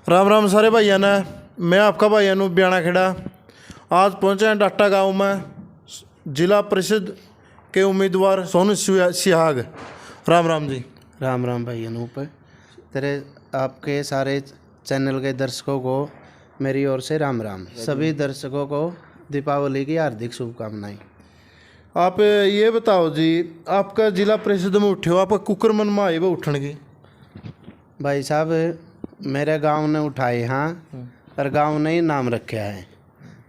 राम राम सारे भाइयों ने। मैं आपका भाई अनूप ब्याणा खेड़ा आज पहुंचे हैं डाटा गांव में जिला परिषद के उम्मीदवार सोनू सिहाग। राम राम जी। राम राम भाई अनूप। तेरे आपके सारे चैनल के दर्शकों को मेरी ओर से राम राम। सभी दर्शकों को दीपावली की हार्दिक शुभकामनाएं। आप ये बताओ जी, आपका जिला परिषद में उठे हो, आपका कुकर मन में आई वो उठन की? भाई साहब मेरे गांव ने उठाए हाँ, पर गांव ने ही नाम रखा है।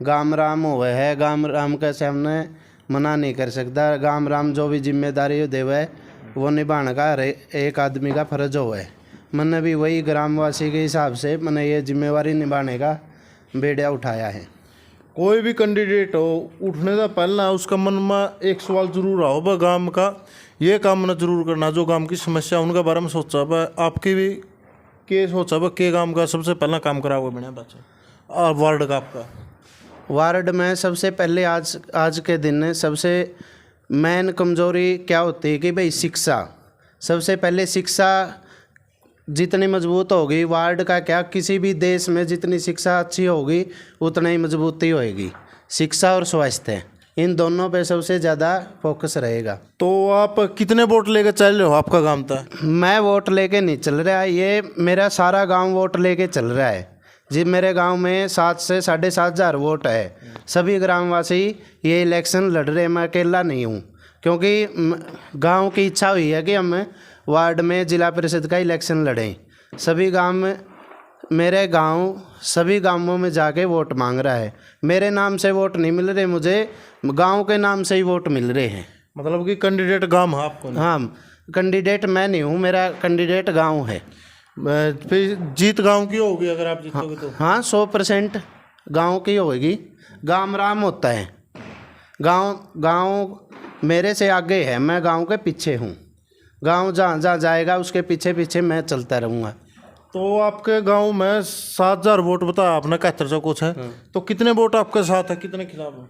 गाम राम हुआ है, गाम राम कैसे हमने मना नहीं कर सकता। गाम राम जो भी जिम्मेदारी देवे वो निभाने का हर एक आदमी का फर्ज हो है। मैंने भी वही ग्रामवासी के हिसाब से मैंने ये जिम्मेवारी निभाने का बेड़ा उठाया है। कोई भी कैंडिडेट हो, उठने से पहला उसका मन में एक सवाल जरूर आओ वह गांव का ये काम न जरूर करना, जो गांव की समस्या उनके बारे में सोचा वह आपकी भी के सोचा वह के गांव का सबसे पहला काम करा हुआ बना बच्चा और वार्ड का आपका वार्ड में सबसे पहले आज के दिन सबसे मेन कमजोरी क्या होती है कि भाई शिक्षा। सबसे पहले शिक्षा जितनी मजबूत होगी, वार्ड का क्या किसी भी देश में जितनी शिक्षा अच्छी होगी उतनी ही मजबूती होएगी। शिक्षा और स्वास्थ्य इन दोनों पे सबसे ज़्यादा फोकस रहेगा। तो आप कितने वोट लेकर चल रहे हो आपका गांव तक? मैं वोट लेके नहीं चल रहा, ये मेरा सारा गांव वोट लेके चल रहा है जी। मेरे गांव में 7 से 7,500 वोट है। सभी ग्रामवासी ये इलेक्शन लड़ रहे हैं, मैं अकेला नहीं हूँ। क्योंकि गांव की इच्छा हुई है कि हम वार्ड में जिला परिषद का इलेक्शन लड़ें। सभी गांव में मेरे गांव सभी गांवों में जाके वोट मांग रहा है। मेरे नाम से वोट नहीं मिल रहे, मुझे गांव के नाम से ही वोट मिल रहे हैं। मतलब कि कैंडिडेट गांव है आपको? हाँ, कैंडिडेट मैं नहीं हूँ, मेरा कैंडिडेट गांव है। फिर जीत गांव की होगी अगर आप जीतोगे तो? हाँ 100% गांव की होगी। गांव राम होता है। गांव मेरे से आगे है, मैं गांव के पीछे हूँ। गांव जहाँ जहाँ जाएगा उसके पीछे पीछे मैं चलता रहूँगा। तो आपके गांव में 7,000 वोट बताया आपने, 7100 कुछ है। तो कितने वोट आपके साथ है, कितने खिलाफ है?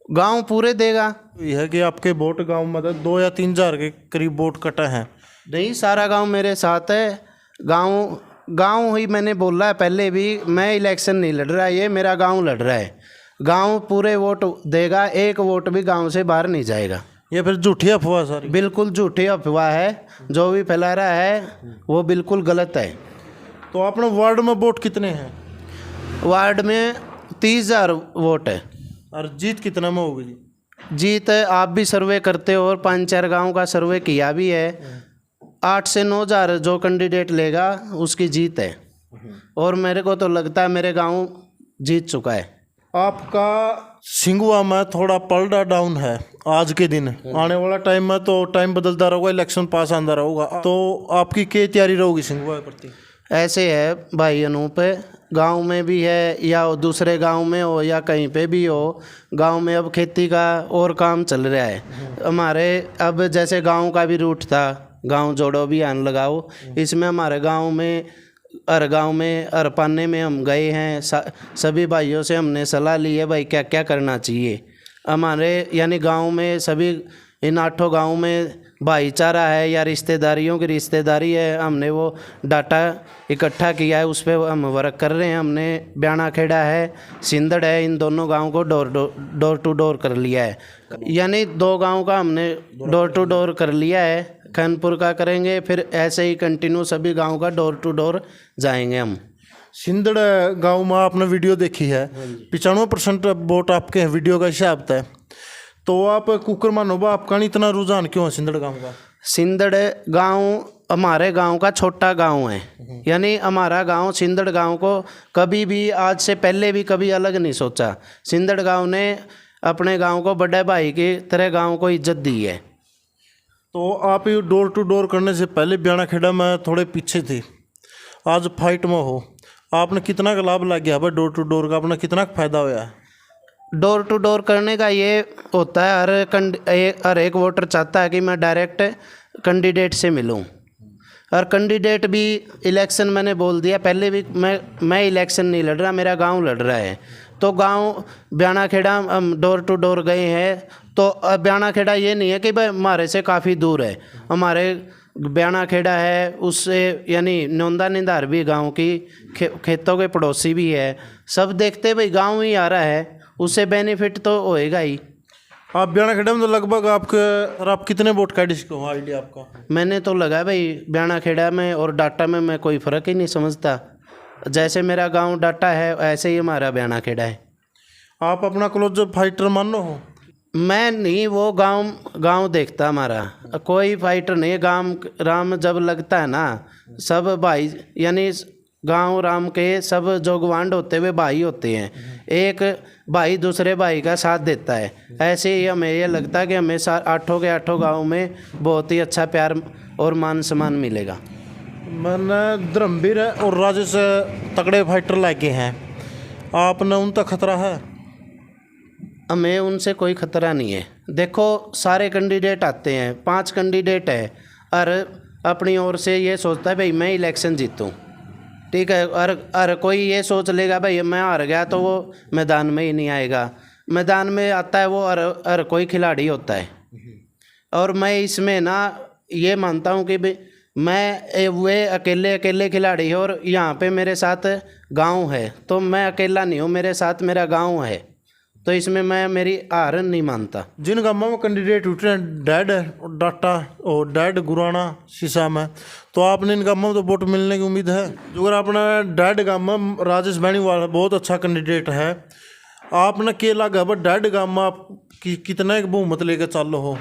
गांव पूरे देगा। यह है कि आपके वोट गांव में 2 या 3,000 के करीब वोट कटा है। नहीं, सारा गांव मेरे साथ है। गांव ही मैंने बोला है पहले भी, मैं इलेक्शन नहीं लड़ रहा, ये मेरा गांव लड़ रहा है। गांव पूरे वोट देगा, एक वोट भी गांव से बाहर नहीं जाएगा। ये फिर झूठी अफवाह सारी? बिल्कुल झूठी अफवाह है, जो भी फैला रहा है वो बिल्कुल गलत है। तो अपने वार्ड में वोट कितने हैं? वार्ड में 30,000 वोट है। और जीत कितना में होगी? जीत आप भी सर्वे करते हो और 5-4 गाँव का सर्वे किया भी है। 8 से 9,000 जो कैंडिडेट लेगा उसकी जीत है। और मेरे को तो लगता है मेरे गांव जीत चुका है। आपका सिंगुआ में थोड़ा पलड़ा डाउन है आज के दिन। आने वाला टाइम में तो टाइम बदलता रहेगा, इलेक्शन पास आंदा रहेगा, तो आपकी क्या तैयारी रहेगी सिंगुआ के प्रति? ऐसे है भाई अनूप, गांव में भी है या दूसरे गांव में हो या कहीं पे भी हो, गांव में अब खेती का और काम चल रहा है हमारे। अब जैसे गांव का भी रूट था, गांव जोड़ो अभियान लगाओ, इसमें हमारे गांव में हर पाने में हम गए हैं। सभी भाइयों से हमने सलाह ली है भाई क्या क्या करना चाहिए। हमारे यानी गांव में सभी इन 8 गांव में भाईचारा है या रिश्तेदारियों की रिश्तेदारी है, हमने वो डाटा इकट्ठा किया है, उस पर हम वर्क कर रहे हैं। हमने ब्याणा खेड़ा है, सिंदड़ है, इन दोनों गाँव को डोर टू डोर कर लिया है। यानी 2 गाँव का हमने डोर टू डोर कर लिया है। खैनपुर का करेंगे, फिर ऐसे ही कंटिन्यू सभी गाँव का डोर टू डोर जाएंगे हम। सिंदड़ गांव में आपने वीडियो देखी है, 95% वोट आपके हैं वीडियो का हिसाब था। तो आप कुकर मानो आपका नहीं इतना रुझान क्यों है सिंदड़ गांव का? सिंदड़ गांव हमारे गांव का छोटा गांव है। यानी हमारा गांव सिंदड़ गांव को कभी भी आज से पहले भी कभी अलग नहीं सोचा। सिंदड़ गांव ने अपने गांव को बड़े भाई की तरह गांव को इज्जत दी है। तो आप ये डोर टू डोर करने से पहले ब्याणा खेड़ा में थोड़े पीछे थे, आज फाइट में हो, आपने कितना का लाभ लग गया भाई डोर टू डोर का? अपना कितना फ़ायदा होया है? डोर टू डोर करने का ये होता है, हर एक वोटर चाहता है कि मैं डायरेक्ट कैंडिडेट से मिलूं। और कैंडिडेट भी इलेक्शन मैंने बोल दिया पहले भी, मैं इलेक्शन नहीं लड़ रहा, मेरा गांव लड़ रहा है। तो गांव ब्याणा खेड़ा हम डोर टू डोर गए हैं। तो ब्याणा खेड़ा ये नहीं है कि भाई हमारे से काफ़ी दूर है, हमारे ब्याना खेड़ा है, उससे यानी नौंदा निंदार भी गांव की खेतों के पड़ोसी भी है। सब देखते भाई गांव ही आ रहा है, उससे बेनिफिट तो होएगा ही। आप ब्याना खेड़ा में तो लगभग आप कितने वोट का डिस्क हो आइडिया आपका? मैंने तो लगा भाई ब्याना खेड़ा में और डाटा में मैं कोई फ़र्क ही नहीं समझता। जैसे मेरा गांव डाटा है ऐसे ही हमारा ब्याना खेड़ा है। आप अपना क्लोज फाइटर मानो हो? मैं नहीं, वो गांव देखता हमारा, कोई फाइटर नहीं है। गांव राम जब लगता है ना, सब भाई यानी गांव राम के सब जो गवांड होते हुए भाई होते हैं, एक भाई दूसरे भाई का साथ देता है। ऐसे ही हमें ये लगता है कि हमें आठों के आठों गाँव में बहुत ही अच्छा प्यार और मान सम्मान मिलेगा। मैंने धर्मवीर और राजेश तगड़े फाइटर लाके हैं, आपने उन तक खतरा है? हमें उनसे कोई ख़तरा नहीं है। देखो सारे कैंडिडेट आते हैं, 5 कैंडिडेट है, और अपनी ओर से ये सोचता है भाई मैं इलेक्शन जीतूं, ठीक है। और कोई ये सोच लेगा भाई मैं हार गया तो वो मैदान में ही नहीं आएगा। मैदान में आता है वो हर कोई खिलाड़ी होता है। और मैं इसमें ना ये मानता हूँ कि भाई मैं वे अकेले खिलाड़ी है, और यहाँ पे मेरे साथ गाँव है, तो मैं अकेला नहीं हूँ, मेरे साथ मेरा गाँव है, तो इसमें मैं मेरी हार नहीं मानता। जिन गाँवों में कैंडिडेट उठ रहे हैं डैड और डाटा और डैड गुराना शीशा में, तो आपने इन गाँवों में तो वोट मिलने की उम्मीद है? जो अगर अपना डैड गाँव में राजेश बेनीवाल बहुत अच्छा कैंडिडेट है, आपने के लगा बट डैड गाँव में आप कितना एक बहुमत लेकर चल हो?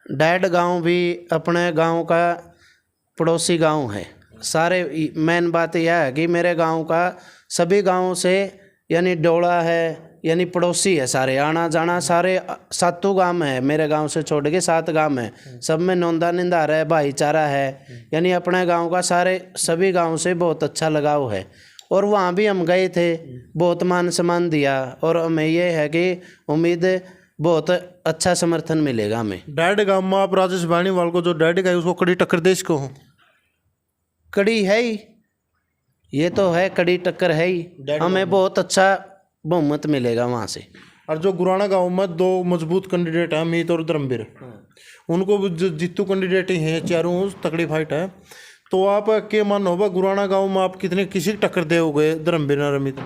डैड गांव भी अपने गांव का पड़ोसी गांव है सारे। मेन बात यह है कि मेरे गांव का सभी गांवों से यानी डोला है, यानी पड़ोसी है सारे, आना जाना सारे 7 गांव है मेरे गांव से छोड़ के 7 गांव है, सब में नौंदा निंदार है, भाईचारा है। यानी अपने गांव का सभी गांव से बहुत अच्छा लगाव है। और वहाँ भी हम गए थे, बहुत मान सम्मान दिया, और हमें ये है कि उम्मीद बहुत अच्छा समर्थन मिलेगा हमें। डैड गाँव में आप राजेश बेनीवाल को जो डैड का है उसको कड़ी टक्कर देश को हो? कड़ी है ही, ये तो है, कड़ी टक्कर है ही, हमें बहुत अच्छा बहुमत मिलेगा वहाँ से। और जो गुराना गांव में 2 मजबूत कैंडिडेट हैं, मीत और धर्मवीर, उनको भी जीतू कैंडिडेट ही हैं, चारों तगड़ी फाइट है। तो आप के मन होगा गुराना गांव में आप किसी की टक्कर दोगे धर्मवीर और अमित?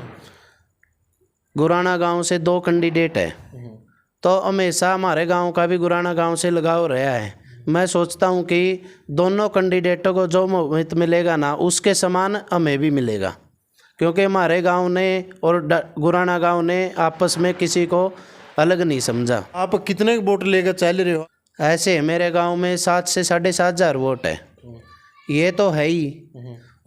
गुराना गांव से 2 कैंडिडेट है, तो हमेशा हमारे गांव का भी गुराना गांव से लगाव रहा है। मैं सोचता हूं कि दोनों कैंडिडेटों को जो बहुमत मिलेगा ना, उसके समान हमें भी मिलेगा, क्योंकि हमारे गांव ने और गुराना गांव ने आपस में किसी को अलग नहीं समझा। आप कितने वोट लेकर चल रहे हो? ऐसे मेरे गांव में 7 से 7,500 वोट है, ये तो है ही।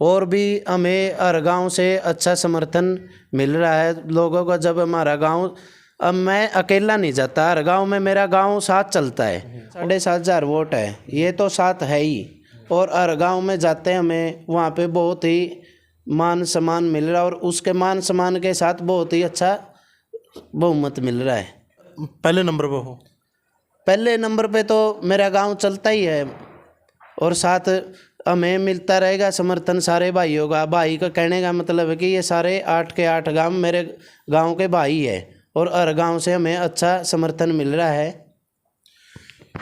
और भी हमें हर गांव से अच्छा समर्थन मिल रहा है लोगों को। जब हमारा गांव, अब मैं अकेला नहीं जाता, हर गांव में मेरा गांव साथ चलता है। 7,500 वोट है, ये तो साथ है ही। और हर गांव में जाते हैं हमें, वहाँ पे बहुत ही मान सम्मान मिल रहा है, और उसके मान सम्मान के साथ बहुत ही अच्छा बहुमत मिल रहा है। पहले नंबर पे हो? पहले नंबर पे तो मेरा गांव चलता ही है, और साथ हमें मिलता रहेगा समर्थन सारे भाइयों का। भाई का कहने का मतलब है कि ये सारे 8 के 8 गांव मेरे गांव के भाई है, और हर गांव से हमें अच्छा समर्थन मिल रहा है।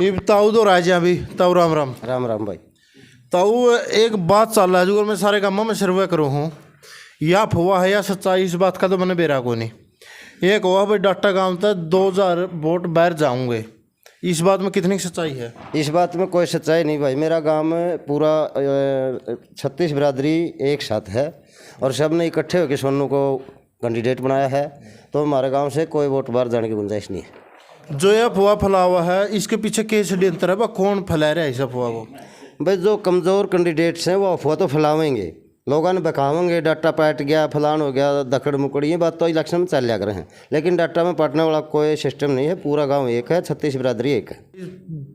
ये ताऊ तो राजा भी ताऊ राम राम। राम राम भाई। ताऊ एक बात चल रहा है जो मैं सारे गाँव में सर्वे करूँ हूँ, या अफवाह है या सच्चाई, इस बात का तो मैंने बेरा को नहीं। एक हुआ भाई डाटा गाँव तक 2000 वोट बाहर जाऊँगे, इस बात में कितनी सच्चाई है? इस बात में कोई सच्चाई नहीं भाई। मेरा गांव में पूरा 36 बिरादरी एक साथ है, और सब ने इकट्ठे होकर सोनू को कैंडिडेट बनाया है, तो हमारे गांव से कोई वोट बाहर जाने की गुंजाइश नहीं है। जो ये अफवाह फैला हुआ है, इसके पीछे के षड्यंत्र है? वह कौन फैला रहा है इस अफवाह को? भाई जो कमज़ोर कैंडिडेट्स हैं वो अफवाह तो फैलावेंगे, लोगों ने बकावेंगे, डाटा पाट गया, फलान हो गया, दखड़ मुकड़, ये बात तो इलेक्शन में चल रहे हैं। लेकिन डाटा में पाटने वाला कोई सिस्टम नहीं है, पूरा गांव एक है, 36 बिरादरी एक है।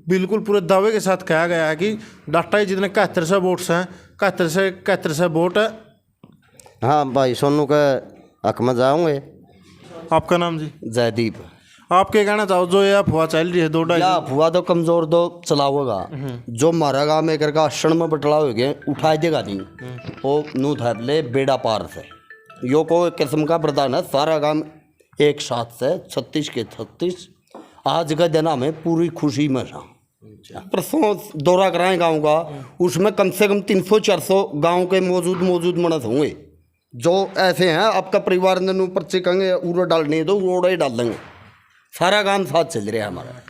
बिल्कुल पूरे दावे के साथ कहा गया है कि डाटा ही जितने 7100 वोट्स हैं, 7100 वोट है। हाँ भाई, सोनू का हक में जाऊँगे। आपका नाम जी? जयदीप। आप क्या कहना चाहो जो ये अफवाह चल रही है 2-2.5? या अफवाह तो कमजोर दो चलावेगा, जो मारा गाँव में करके अक्षण में बटला हो गए उठाई देगा नहीं, वो नू धरले बेड़ा पार से। यो को किस्म का प्रधान है, सारा गाँव एक साथ से 36 के 36 आज का दिन में पूरी खुशी में था। परसों दौरा कराएं गांव का, उसमें कम से कम 300-400 गांव के मौजूद मणस होंगे जो ऐसे हैं आपका परिवार ने ऊपर से कहेंगे उड़ो डालने दो, उड़ो ही डाल देंगे। सारा काम साथ चल रहा है हमारा।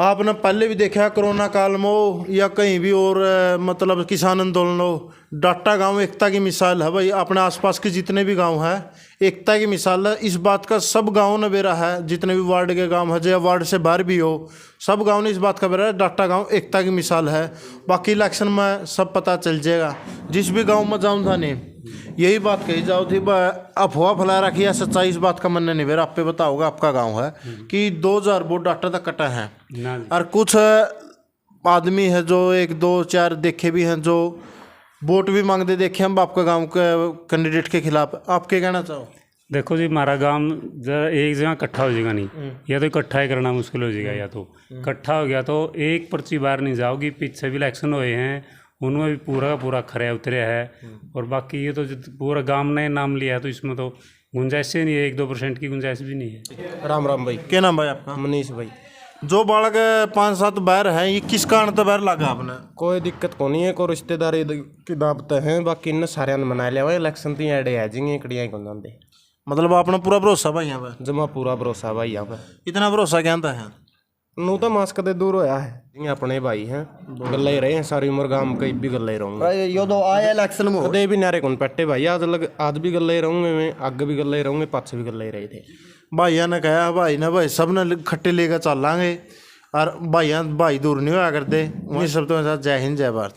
आपने पहले भी देखा कोरोना काल में हो या कहीं भी और मतलब किसान आंदोलन हो, डाटा गांव एकता की मिसाल है भाई। अपने आसपास के जितने भी गांव हैं एकता की मिसाल है। इस बात का सब गाँव ने बेरा है, जितने भी वार्ड के गांव है या वार्ड से बाहर भी हो, सब गांव ने इस बात का बेरा है। डाटा गांव एकता की मिसाल है। बाकी इलेक्शन में सब पता चल जाएगा। जिस भी गाँव में जाऊँ था नहीं यही बात कही जाओ थी, अफवाह फैला रखी है, सच्चाई इस बात का मानने नहीं बेरा। आप पे बताओगे आपका गांव है कि 2000 वोट डाटा तक कटा है, और कुछ आदमी है जो 1 2 4 देखे भी हैं जो वोट भी मांगते देखे हम आपका गांव के कैंडिडेट के खिलाफ। आप क्या कहना चाहो? देखो जी, हमारा गांव एक जगह इकट्ठा हो जाएगा नहीं, या तो इकट्ठा ही करना मुश्किल हो जाएगा, या तो इकट्ठा हो गया तो एक पर्ची बाहर नहीं जाओगी। पीछे भी इलेक्शन हुए हैं, उनमें भी पूरा का पूरा खरे उतरे है, और बाकी ये तो पूरा गांव ने नाम लिया है तो इसमें तो गुंजाइश ही नहीं है, 1-2% की गुंजाइश भी नहीं है। राम राम भाई। क्या नाम भाई आपका? मनीष भाई। जो बालक 5-7 बाहर हैं, ये किस कारण तो बाहर लगा आपने? कोई दिक्कत को नहीं है, कोई रिश्तेदारी की दावत है, बाकी इन सारे मना लिया हुआ। इलेक्शन ती एडे है जिंगे कड़ियाँ को जाते, मतलब आपने पूरा भरोसा भाई यहाँ पे? जमा पूरा भरोसा भाई यहाँ पे। इतना भरोसा क्या है? नू तो मास्क दे दूर होया है, जिंगे अपने भाई हैं, गल्ला ही रहे हैं सारी उम्र। गांव कहीं भी गल्ला ही रहूँगा, यो तो आया इलेक्शन में कदे भी नारे कौन पट्टे भाई। आज भी गल्ला ही रहूँगे मैं, आगे भी गल्ला ही रहूँगे, पाछे भी गल्ला ही रहे थे। भाइया ने कहा भाई ना भाई सब ने खट्टे लेकर चल लांगे, और भाई दूर नहीं होया करते। वही सब तो जय हिंद जय भारत।